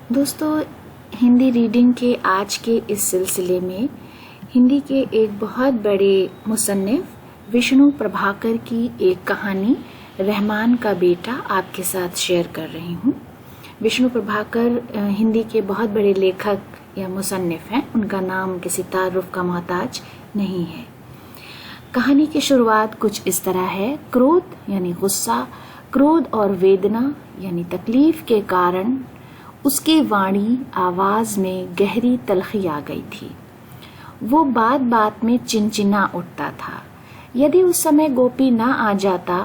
दोस्तों, हिंदी रीडिंग के आज के इस सिलसिले में हिंदी के एक बहुत बड़े मुसन्निफ विष्णु प्रभाकर की एक कहानी रहमान का बेटा आपके साथ शेयर कर रही हूँ। विष्णु प्रभाकर हिंदी के बहुत बड़े लेखक या मुसन्निफ हैं। उनका नाम किसी तारुफ का मोहताज नहीं है। कहानी की शुरुआत कुछ इस तरह है। क्रोध यानी गुस्सा, क्रोध और वेदना यानी तकलीफ के कारण उसकी वाणी आवाज में गहरी तलखी आ गई थी। वो बात बात में चिनचिना उठता था। यदि उस समय गोपी ना आ जाता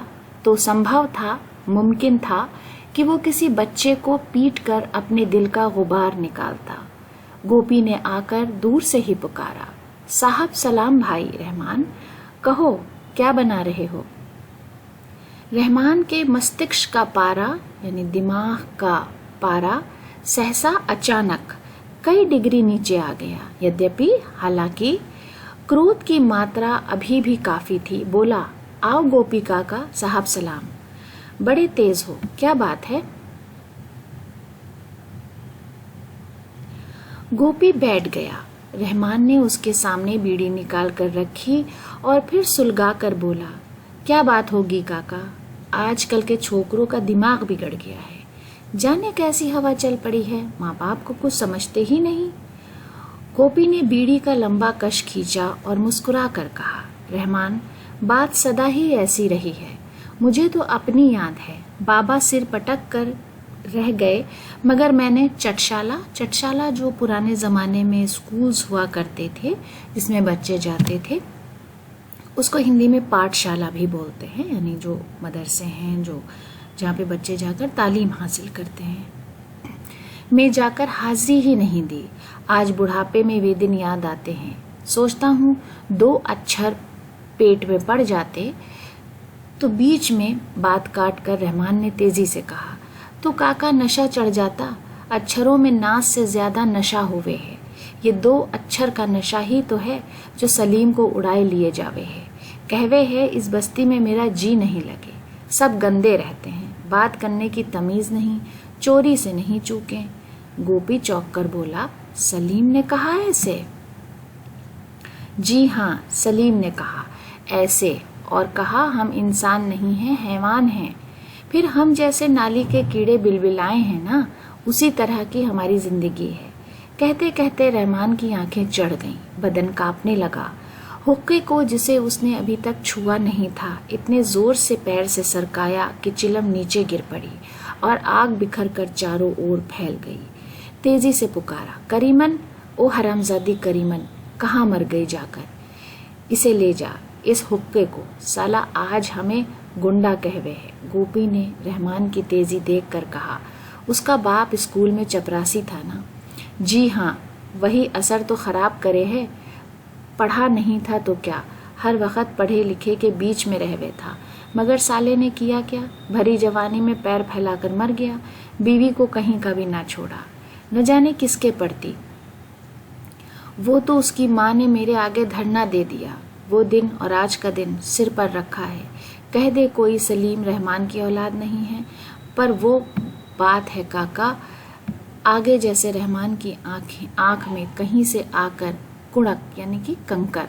तो संभव था, मुमकिन था कि वो किसी बच्चे को पीट कर अपने दिल का गुबार निकालता। गोपी ने आकर दूर से ही पुकारा, साहब सलाम भाई रहमान, कहो क्या बना रहे हो। रहमान के मस्तिष्क का पारा यानी दिमाग का पारा सहसा अचानक कई डिग्री नीचे आ गया। यद्यपि हालांकि क्रोध की मात्रा अभी भी काफी थी। बोला, आओ गोपी काका, साहब सलाम, बड़े तेज हो, क्या बात है। गोपी बैठ गया। रहमान ने उसके सामने बीड़ी निकाल कर रखी और फिर सुलगा कर बोला, क्या बात होगी काका, आजकल के छोकरों का दिमाग बिगड़ गया है। जाने कैसी हवा चल पड़ी है, माँ बाप को कुछ समझते ही नहीं। गोपी ने बीड़ी का लंबा कश खींचा और मुस्कुरा कर कहा, रहमान, बात सदा ही ऐसी रही है। मुझे तो अपनी याद है, बाबा सिर पटक कर रह गए, मगर मैंने चटशाला जो पुराने ज़माने में स्कूल्स हुआ करते थे जिसमें बच्चे जाते थे, उसको हिंदी में पाठशाला भी बोलते हैं, यानी जो मदरसे हैं जो जहाँ पे बच्चे जाकर तालीम हासिल करते हैं, मैं जाकर हाजिरी ही नहीं दी। आज बुढ़ापे में वे दिन याद आते हैं। सोचता हूँ 2 अक्षर पेट में पड़ जाते। तो बीच में बात काट कर रहमान ने तेजी से कहा, तो काका नशा चढ़ जाता। अक्षरों में नाज से ज्यादा नशा हुए है। ये 2 अक्षर का नशा ही तो है जो सलीम को उड़ाए लिए जावे है। कहवे है इस बस्ती में मेरा जी नहीं लगे, सब गंदे रहते हैं, बात करने की तमीज नहीं, चोरी से नहीं चूके। गोपी चौंक कर बोला, सलीम ने कहा ऐसे? जी हाँ, सलीम ने कहा ऐसे, और कहा हम इंसान नहीं हैं, हैवान हैं। फिर हम जैसे नाली के कीड़े बिलबिलाए हैं ना, उसी तरह की हमारी जिंदगी है। कहते कहते रहमान की आंखें चढ़ गईं, बदन कांपने लगा। हुक्के को जिसे उसने अभी तक छुआ नहीं था, इतने जोर से पैर से सरकाया कि चिलम नीचे गिर पड़ी और आग बिखर कर चारों ओर फैल गई। तेजी से पुकारा, करीमन, ओ हरामजादी करीमन, कहाँ मर गई जाकर, इसे ले जा, इस हुक्के को, साला आज हमें गुंडा कहवे है। गोपी ने रहमान की तेजी देख कर कहा, उसका बाप स्कूल में चपरासी था ना? जी हाँ, वही असर तो खराब करे है। पढ़ा नहीं था तो क्या, हर वक्त पढ़े लिखे के बीच में रहवे था। मगर साले ने किया क्या, भरी जवानी में पैर फैलाकर मर गया। बीवी को कहीं का भी ना छोड़ा, न जाने किसके पड़ती। वो तो उसकी माँ ने मेरे आगे धरना दे दिया। वो दिन और आज का दिन सिर पर रखा है। कह दे कोई सलीम रहमान की औलाद नहीं है, पर वो बात है काका, आगे जैसे रहमान की आंख में कहीं से आकर कुड़क यानी कि कंकर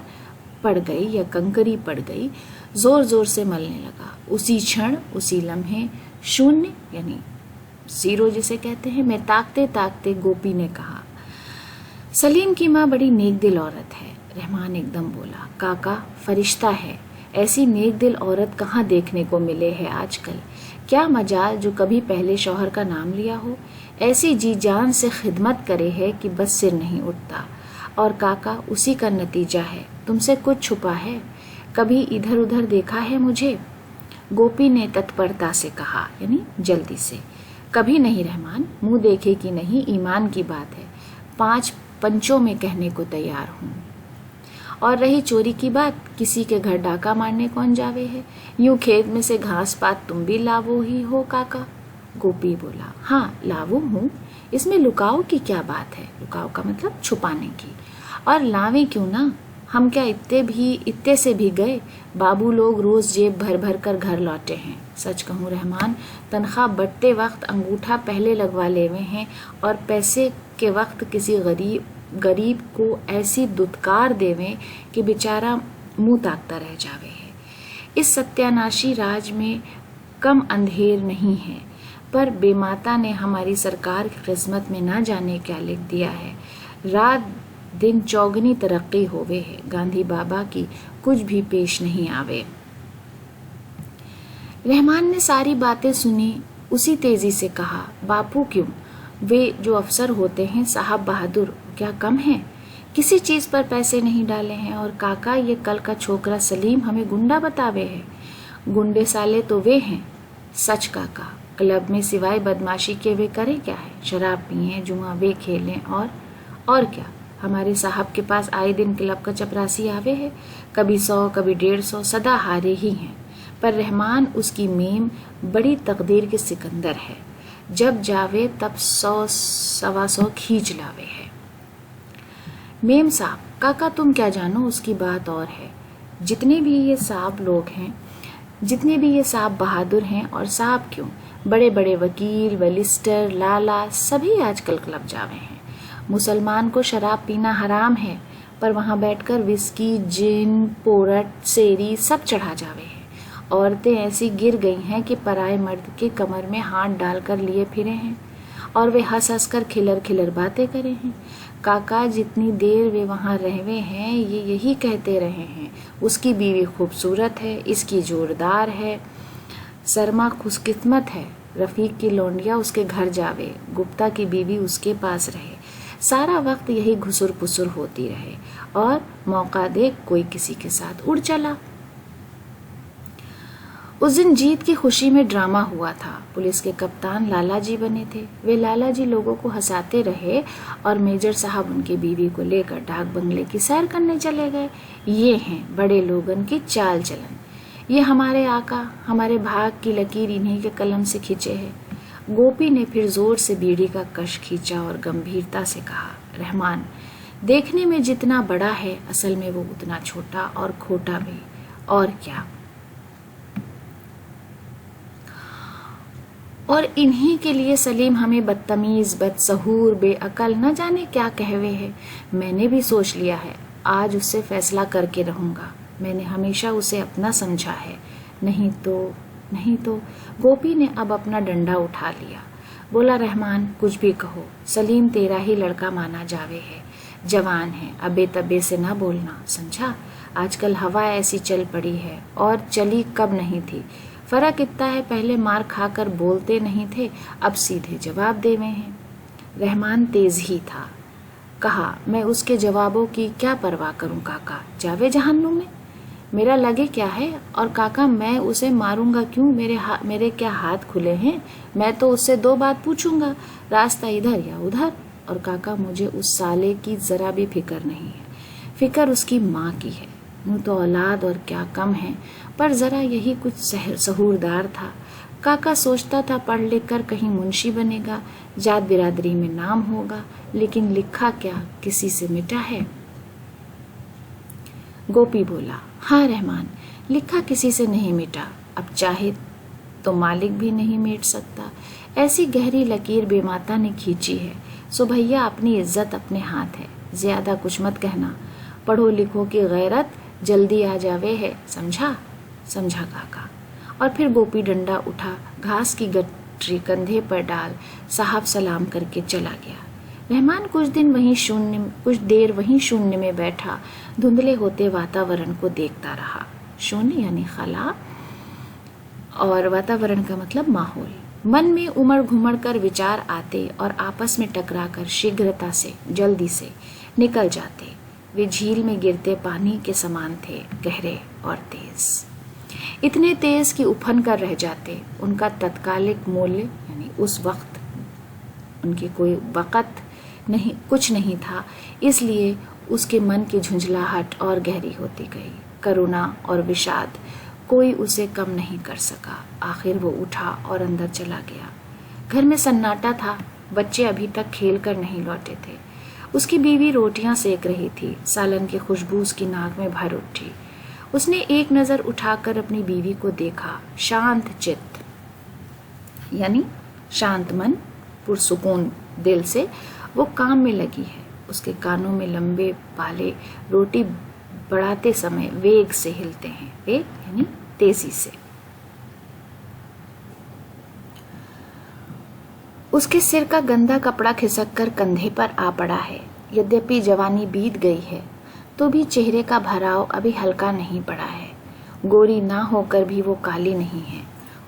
पड़ गई या कंकरी पड़ गई, जोर जोर से मलने लगा। उसी क्षण, उसी लम्हे, शून्य यानी 0 जिसे कहते हैं, मैं ताकते ताकते गोपी ने कहा, सलीम की माँ बड़ी नेक दिल औरत है। रहमान एकदम बोला, काका फरिश्ता है, ऐसी नेक दिल औरत कहाँ देखने को मिले है आजकल। क्या मजाल जो कभी पहले शौहर का नाम लिया हो, ऐसी जी जान से खिदमत करे है कि बस सिर नहीं उठता। और काका उसी का नतीजा है, तुमसे कुछ छुपा है, कभी इधर उधर देखा है मुझे? गोपी ने तत्परता से कहा, यानी जल्दी से, कभी नहीं रहमान, मुंह देखे कि नहीं, ईमान की बात है, 5 पंचों में कहने को तैयार हूँ। और रही चोरी की बात, किसी के घर डाका मारने कौन जावे है, यूं खेत में से घास पात तुम भी लावो ही हो काका। गोपी बोला, हाँ लावो हूँ, इसमें लुकाव की क्या बात है। लुकाव का मतलब छुपाने की। और लावे क्यों ना, हम क्या इत्ते से भी गए? बाबू लोग रोज जेब भर भर कर घर लौटे हैं। सच कहूँ रहमान, तनख्वाह बढ़ते वक्त अंगूठा पहले लगवा लेवे हैं और पैसे के वक्त किसी गरीब को ऐसी दुत्कार देवें कि बेचारा मुंह ताकता रह जावे है। इस सत्यानाशी राज में कम अंधेर नहीं है, पर बेमाता ने हमारी सरकार की किस्मत में ना जाने क्या लिख दिया है। रात दिन चौगनी तरक्की होवे है, गांधी बाबा की कुछ भी पेश नहीं आवे। रहमान ने सारी बातें सुनी, उसी तेजी से कहा, बापू क्यों, वे जो अफसर होते हैं साहब बहादुर क्या कम हैं? किसी चीज पर पैसे नहीं डाले हैं। और काका, ये कल का छोकरा सलीम हमें गुंडा बतावे है। गुंडे साले तो वे हैं। सच काका, क्लब में सिवाय बदमाशी के वे करें क्या है? शराब पिए, जुआ वे खेलें और क्या। हमारे साहब के पास आए दिन क्लब का चपरासी आवे है, कभी 100 कभी 150, सदा हारे ही हैं। पर रहमान उसकी मेम बड़ी तकदीर के सिकंदर है, जब जावे तब 100 सवा 100 खींच लावे है। मेम साहब, काका तुम क्या जानो, उसकी बात और है। जितने भी ये साहब लोग हैं, जितने भी ये साहब बहादुर हैं, और साहब क्यों, बड़े बड़े वकील, बलिस्टर, लाला सभी आजकल क्लब जावे हैं। मुसलमान को शराब पीना हराम है, पर वहां बैठकर विस्की, जिन, पोरट, सेरी सब चढ़ा जावे है। औरतें ऐसी गिर गई हैं कि पराए मर्द के कमर में हाथ डालकर लिए फिरे हैं, और वे हंस हंस कर खिलर खिलर बातें करे हैं। काका, जितनी देर वे वहां रहवे हैं, ये यही कहते रहे हैं, उसकी बीवी खूबसूरत है, इसकी जोरदार है, शर्मा खुशकिस्मत है, रफीक की लौंडिया उसके घर जावे, गुप्ता की बीवी उसके पास रहे, सारा वक्त यही घुसुर पुसुर होती रहे, और मौका देख कोई किसी के साथ उड़ चला। उस दिन जीत की खुशी में ड्रामा हुआ था। पुलिस के कप्तान लालाजी बने थे। वे लालाजी लोगों को हंसाते रहे और मेजर साहब उनकी बीवी को लेकर डाक बंगले की सैर करने चले गए। ये हैं बड़े लोगन की चाल चलन। ये हमारे आका, हमारे भाग की लकीर इन्हीं के कलम से खींचे है। गोपी ने फिर जोर से बीड़ी का कश खींचा और गंभीरता से कहा, रहमान, देखने में जितना बड़ा है, असल में वो उतना छोटा और खोटा भी। और क्या। और इन्हीं के लिए सलीम हमें बदतमीज, बदसहूर, बेअकल न जाने क्या कहवे है। मैंने भी सोच लिया है, आज उससे फैसला करके रहूंगा। मैंने हमेशा उसे अपना समझा है। नहीं तो गोपी ने अब अपना डंडा उठा लिया। बोला, रहमान, कुछ भी कहो, सलीम तेरा ही लड़का माना जावे है। जवान है, अबे तबे से ना बोलना, समझा। आजकल हवा ऐसी चल पड़ी है, और चली कब नहीं थी। फर्क इतना है, पहले मार खाकर बोलते नहीं थे, अब सीधे जवाब देवे हैं। रहमान तेज ही था। कहा, मैं उसके जवाबों की क्या परवाह करूं काका, जावे जहन्नुम में, मेरा लगे क्या है। और काका, मैं उसे मारूंगा क्यों, मेरे क्या हाथ खुले हैं। मैं तो उससे 2 बात पूछूंगा, रास्ता इधर या उधर। और काका, मुझे उस साले की जरा भी फिक्र नहीं है। फिक्र उसकी माँ की है। यूं तो औलाद और क्या कम है, पर जरा यही कुछ सहूरदार था। काका सोचता था पढ़ लिख कर कहीं मुंशी बनेगा, जात बिरादरी में नाम होगा, लेकिन लिखा क्या किसी से मिटा है। गोपी बोला, हाँ रहमान, लिखा किसी से नहीं मिटा, अब चाहे तो मालिक भी नहीं मिट सकता। ऐसी गहरी लकीर बेमाता ने खींची है। सो भैया, अपनी इज्जत अपने हाथ है, ज्यादा कुछ मत कहना। पढ़ो लिखो की गैरत जल्दी आ जावे है, समझा काका। और फिर गोपी डंडा उठा, घास की गठरी कंधे पर डाल साहब सलाम करके चला गया। रहमान कुछ देर वहीं शून्य में बैठा धुंधले होते वातावरण को देखता रहा। शून्य यानी खला, और वातावरण का मतलब माहौल। मन में उमड़ घुमड़ कर विचार आते और आपस में टकराकर शीघ्रता से, जल्दी से निकल जाते। वे झील में गिरते पानी के समान थे, गहरे और तेज। इतने तेज कि उफन कर रह जाते। उनका तत्कालिक मूल्य यानी उस वक्त उनकी कोई वक़्त नहीं, कुछ नहीं था। इसलिए उसके मन की झुंझलाहट और गहरी होती गई। करुणा और विषाद कोई उसे कम नहीं कर सका। आखिर वो उठा और अंदर चला गया। घर में सन्नाटा था। बच्चे अभी तक खेल कर नहीं लौटे थे। उसकी बीवी रोटियां सेक रही थी। सालन की खुशबू उसकी नाक में भर उठी। उसने एक नजर उठाकर अपनी बीवी को देखा। शांत चित्त यानी शांत मन, पुरसुकून दिल से वो काम में लगी है। उसके कानों में लंबे बाले रोटी बढ़ाते समय वेग से हिलते हैं। वेग यानी तेजी से। उसके सिर का गंदा कपड़ा खिसक कर कंधे पर आ पड़ा है। यद्यपि जवानी बीत गई है तो भी चेहरे का भराव अभी हल्का नहीं पड़ा है। गोरी ना होकर भी वो काली नहीं है।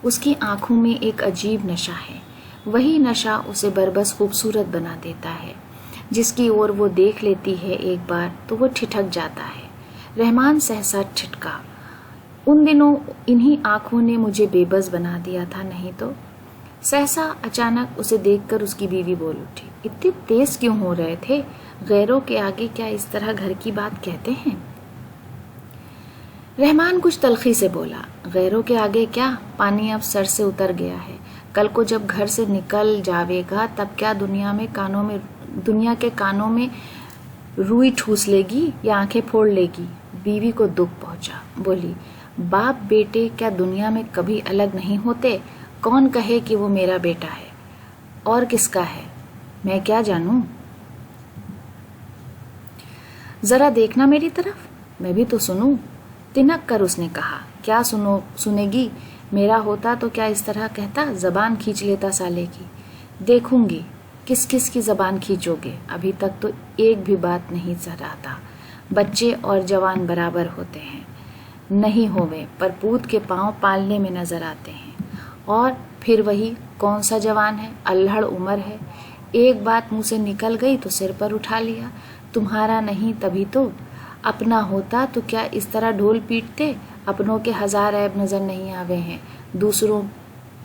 उसकी आंखों में एक अजीब नशा है। वही नशा उसे बरबस खूबसूरत बना देता है। जिसकी ओर वो देख लेती है एक बार तो वो ठिठक जाता है। रहमान सहसा ठिठका। उन दिनों इन्हीं आंखों ने मुझे बेबस बना दिया था, नहीं तो। सहसा अचानक उसे देखकर उसकी बीवी बोल उठी, इतने तेज क्यों हो रहे थे? गैरों के आगे क्या इस तरह घर की बात कहते हैं? रहमान कुछ तलखी से बोला, गैरों के आगे क्या, पानी अब सर से उतर गया है। कल को जब घर से निकल जावेगा तब क्या दुनिया के कानों में रुई ठूस लेगी या आंखें फोड़ लेगी? बीवी को दुख पहुंचा। बोली, बाप बेटे क्या दुनिया में कभी अलग नहीं होते? कौन कहे कि वो मेरा बेटा है और किसका है, मैं क्या जानूं? जरा देखना मेरी तरफ, मैं भी तो सुनूं। तिनक कर उसने कहा, क्या सुनेगी? मेरा होता तो क्या इस तरह कहता, जबान खींच लेता साले की। देखूंगी किस किस की जबान खींचोगे। अभी तक तो एक भी बात नहीं सहराता। बच्चे और जवान बराबर होते हैं, नहीं होवे पर पूत के पांव पालने में नजर आते हैं। और फिर वही कौन सा जवान है, अल्हड़ उम्र है। एक बात मुंह से निकल गई तो सिर पर उठा लिया। तुम्हारा नहीं तभी तो, अपना होता तो क्या इस तरह ढोल पीटते? अपनों के 1000 ऐब नजर नहीं आवे हैं, दूसरों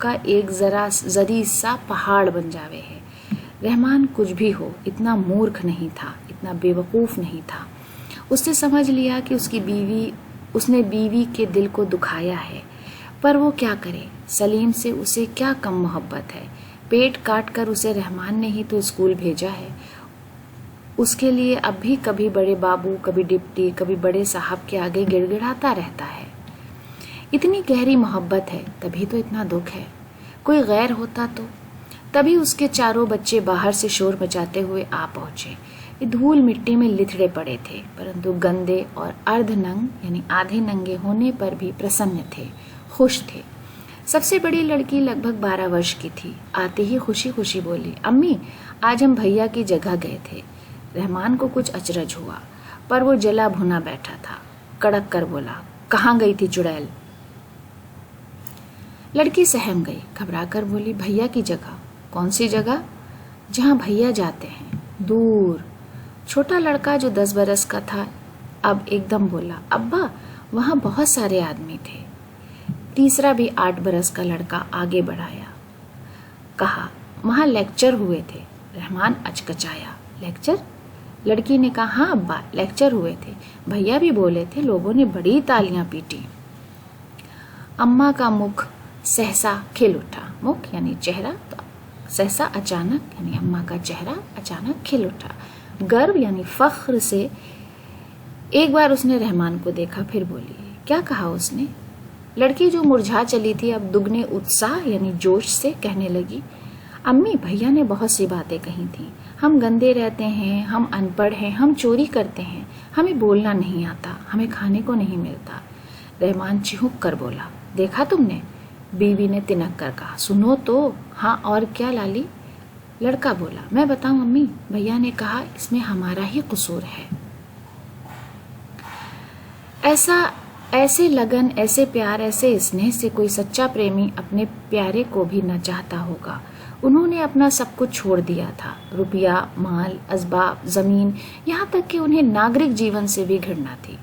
का एक जरी सा पहाड़ बन जावे है। रहमान कुछ भी हो इतना मूर्ख नहीं था, इतना बेवकूफ नहीं था। उसने समझ लिया कि उसने बीवी के दिल को दुखाया है, पर वो क्या करे? सलीम से उसे क्या कम मोहब्बत है? पेट काट कर उसे रहमान ने ही तो स्कूल भेजा है। उसके लिए अब भी कभी बड़े बाबू, कभी डिप्टी, कभी बड़े साहब के आगे गिड़गिड़ाता रहता है। इतनी गहरी मोहब्बत है तभी तो इतना दुख है। कोई गैर होता तो। तभी उसके चारों बच्चे बाहर से शोर मचाते हुए आ पहुंचे। ये धूल मिट्टी में लिथड़े पड़े थे, परंतु गंदे और अर्धनंग यानी आधे नंगे होने पर भी प्रसन्न थे, खुश थे। सबसे बड़ी लड़की लगभग 12 वर्ष की थी। आते ही खुशी खुशी बोली, अम्मी आज हम भैया की जगह गए थे। रहमान को कुछ अचरज हुआ, पर वो जला भुना बैठा था। कड़क कर बोला, कहाँ गई थी चुड़ैल? लड़की सहम गई, घबरा कर बोली, भैया की जगह। कौन सी जगह? जहाँ भैया जाते हैं, दूर। छोटा लड़का जो 10 बरस का था अब एकदम बोला, अब्बा वहाँ बहुत सारे आदमी थे। तीसरा भी 8 बरस का लड़का आगे बढ़ाया, कहा, वहाँ लेक्चर हुए थे। रहमान अचकचाया, लेक्चर? लड़की ने कहा, हाँ अब्बा लेक्चर हुए थे, भैया भी बोले थे, लोगों ने बड़ी तालियां पीटी। अम्मा का मुख सहसा खिल उठा। मुख यानी चेहरा, तो सहसा अचानक यानी अम्मा का चेहरा अचानक खिल उठा। गर्व यानी फख्र से एक बार उसने रहमान को देखा, फिर बोली, क्या कहा उसने? लड़की जो मुरझा चली थी अब दुगने उत्साह यानी जोश से कहने लगी, अम्मी भैया ने बहुत सी बातें कही थी। हम गंदे रहते हैं, हम अनपढ़ हैं, हम चोरी करते हैं, हमें बोलना नहीं आता, हमें खाने को नहीं मिलता। रहमान चिहुक कर बोला, देखा तुमने? बीवी ने तिनक कर कहा, सुनो तो। हाँ और क्या लाली? लड़का बोला, मैं बताऊं अम्मी, भैया ने कहा इसमें हमारा ही कसूर है। ऐसे लगन, ऐसे प्यार, ऐसे स्नेह से कोई सच्चा प्रेमी अपने प्यारे को भी न चाहता होगा। उन्होंने अपना सब कुछ छोड़ दिया था, रुपया, माल, असबाब, जमीन, यहाँ तक कि उन्हें नागरिक जीवन से भी घृणा थी।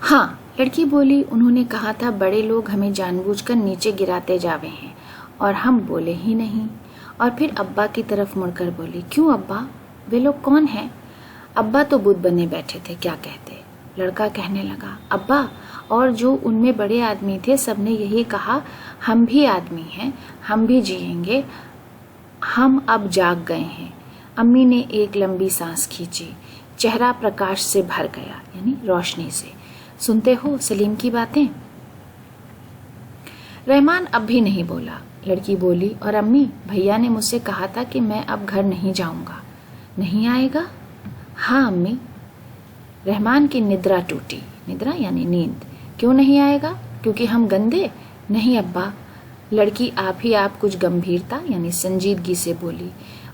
हाँ, लड़की बोली, उन्होंने कहा था बड़े लोग हमें जानबूझकर नीचे गिराते जावे हैं, और हम बोले ही नहीं। और फिर अब्बा की तरफ मुड़कर बोली, क्यों अब्बा, वे लोग कौन हैं? अब्बा तो बुद्ध बने बैठे थे, क्या कहते? लड़का कहने लगा, अब्बा और जो उनमें बड़े आदमी थे सबने यही कहा, हम भी आदमी हैं, हम भी जिएंगे, हम अब जाग गए हैं। अम्मी ने एक लंबी सांस खींची। चेहरा प्रकाश से भर गया, यानी रोशनी से। सुनते हो सलीम की बातें? रहमान अब भी नहीं बोला। लड़की बोली, और अम्मी, भैया ने मुझसे कहा था कि मैं अब घर नहीं जाऊंगा। नहीं आएगा? हाँ अम्मी। रहमान की निद्रा टूटी। निद्रा यानी नींद। क्यों नहीं आएगा? क्योंकि हम गंदे? नहीं अब्बा। लड़की आप ही आप कुछ गंभीरता यानी संजीदगी से बोली।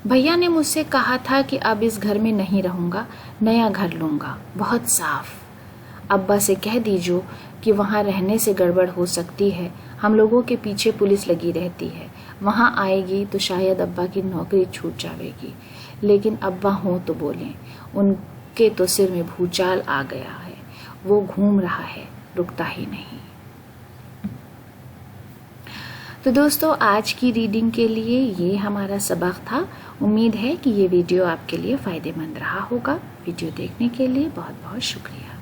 भैया ने मुझसे कहा था कि अब इस घर में नहीं रहूंगा, नया घर लूंगा, बहुत साफ। अब्बा से कह दीजिए कि वहाँ रहने से गड़बड़ हो सकती है। हम लोगों के पीछे पुलिस लगी रहती है। वहाँ आएगी तो शायद अब्बा की नौकरी छूट जाएगी। लेकिन अब्बा हो तो बोलें। उनके तो सिर में भूचाल आ गया है। वो घूम रहा है, रुकता ही नहीं। तो दोस्तों, आज की रीडिंग के लिए ये हमारा सबक था। उम्मीद है कि ये वीडियो आपके लिए फ़ायदेमंद रहा होगा। वीडियो देखने के लिए बहुत बहुत शुक्रिया।